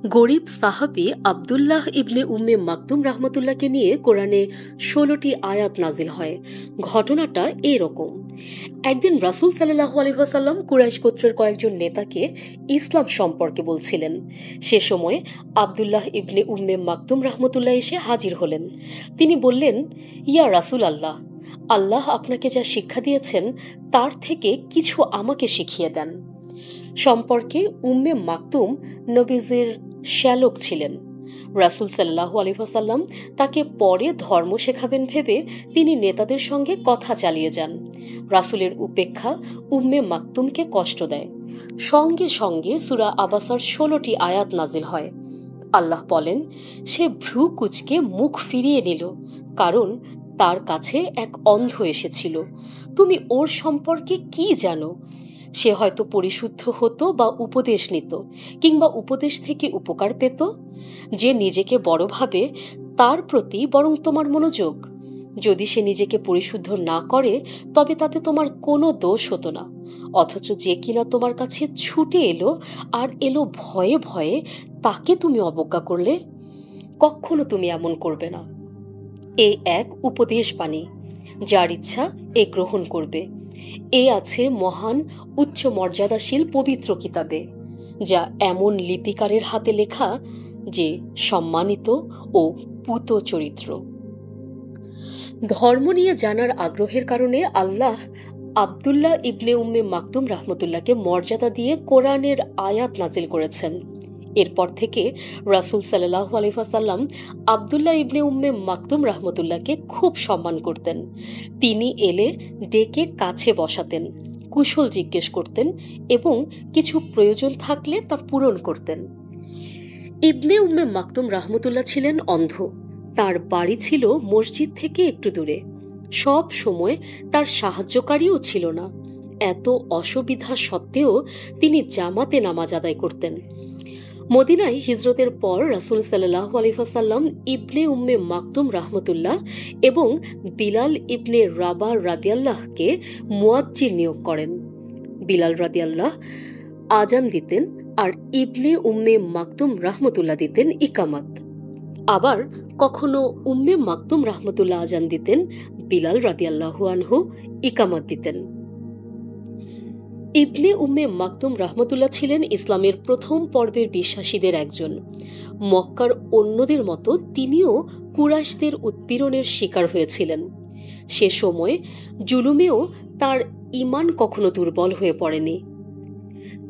গরিব সাহাবী আবদুল্লাহ ইবনে উম্মে মাকতুম রাহমাতুল্লাহকে নিয়ে কোরআনে ১৬টি আয়াত নাজিল হয়। ঘটনাটা এরকম। একদিন রাসূল সাল্লাল্লাহু আলাইহি ওয়াসাল্লাম কুরাইশ গোত্রের কয়েকজন নেতাকে ইসলাম সম্পর্কে বলছিলেন। সে সময় আবদুল্লাহ ইবনে উম্মে মাকতুম রাহমাতুল্লাহ এসে হাজির হলেন। তিনি বললেন, ইয়া রাসূল আল্লাহ, আল্লাহ আপনাকে যা শিক্ষা দিয়েছেন তার থেকে কিছু আমাকে শিখিয়ে দেন। সম্পর্কে উম্মে মাকতুম নবীজির শ্যালক ছিলেন। রাসূল সাল্লাল্লাহু আলাইহি ওয়াসাল্লাম তাকে পরে ধর্ম শেখাবেন ভেবে তিনি নেতাদের সঙ্গে কথা চালিয়ে যান। রাসূলের উপেক্ষা উম্মে মাকতুমকে কষ্ট দেয়। সঙ্গে সঙ্গে সূরা আবাসার ১৬টি আয়াত নাজিল হয়। আল্লাহ বলেন, সে ভ্রু কুঁচকে মুখ ফিরিয়ে নিল, কারণ তার কাছে এক অন্ধ এসেছিল। তুমি ওর সম্পর্কে কি জানো? সে হয়তো পরিশুদ্ধ হতো বা উপদেশ নিত, কিংবা উপদেশ থেকে উপকার পেত। যে নিজেকে বড় ভাবে তার প্রতি বরং তোমার মনোযোগ। যদি সে নিজেকে পরিশুদ্ধ না করে তবে তাতে তোমার কোনো দোষ হতো না। অথচ যে কিনা তোমার কাছে ছুটে এলো আর এলো ভয়ে ভয়ে, তাকে তুমি অবজ্ঞা করলে। কখনো তুমি এমন করবে না। এই এক উপদেশ বাণী, যার ইচ্ছা এ গ্রহণ করবে। এ আছে মহান উচ্চ মর্যাদাশীল পবিত্র কিতাবে, যা এমন লিপিকারের হাতে লেখা যে সম্মানিত ও পুত চরিত্র। ধর্ম নিয়ে জানার আগ্রহের কারণে আল্লাহ আবদুল্লাহ ইবনে উম্মে মাকতুম রাহমাতুল্লাহকে মর্যাদা দিয়ে কোরআনের আয়াত নাজিল করেছেন। এরপর থেকে রাসূল সাল্লাল্লাহু আলাইহি ওয়াসাল্লাম আবদুল্লাহ ইবনে উম্মে মাকতুম রাহমাতুল্লাহকে খুব সম্মান করতেন। তিনি এলে ডেকে কাছে বসাতেন, কুশল জিজ্ঞেস করতেন এবং কিছু প্রয়োজন থাকলে তা পূরণ করতেন। ইবনে উম্মে মাকতুম রাহমাতুল্লাহ ছিলেন অন্ধ। তার বাড়ি ছিল মসজিদ থেকে একটু দূরে। সব সময় তার সাহায্যকারীও ছিল না। এত অসুবিধা সত্ত্বেও তিনি জামাতে নামাজ আদায় করতেন। মদিনায় হিজরতের পর রাসূল সাল্লাল্লাহু আলাইহি ওয়াসাল্লাম ইবনে উম্মে মাকতুম রাহমাতুল্লাহ এবং বিলাল ইবনে রাবাহ রাদিয়াল্লাহকে মুয়াজ্জিন নিয়োগ করেন। বিলাল রাদিয়াল্লাহ আজান দিতেন আর ইবনে উম্মে মাকতুম রাহমাতুল্লাহ দিতেন ইকামাত। আবার কখনো উম্মে মাকতুম রাহমাতুল্লাহ আজান দিতেন, বিলাল রাদিয়াল্লাহু আনহু ইকামাত দিতেন। ইবনে উম্মে মাকতুম রাহমাতুল্লাহ ছিলেন ইসলামের প্রথম পর্বের বিশ্বাসীদের একজন। মক্কার অন্যদের মতো তিনিও কুরাইশদের উৎপীড়নের শিকার হয়েছিলেন। সে সময় জুলুমেও তার ঈমান কখনো দুর্বল হয়ে পড়েনি।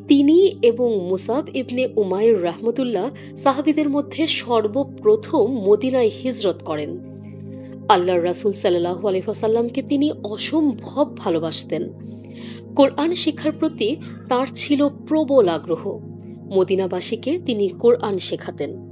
তিনি এবং মুসাব ইবনে উমাইর রাহমাতুল্লাহ সাহাবীদের মধ্যে সর্বপ্রথম মদিনায় হিজরত করেন। আল্লাহর রাসূল সাল্লাল্লাহু আলাইহি ওয়াসাল্লামকে তিনি অসম্ভব ভালোবাসতেন। কোরআন শিক্ষার প্রতি তার ছিল প্রবল আগ্রহ। মদিনাবাসীকে তিনি কোরআন শেখাতেন।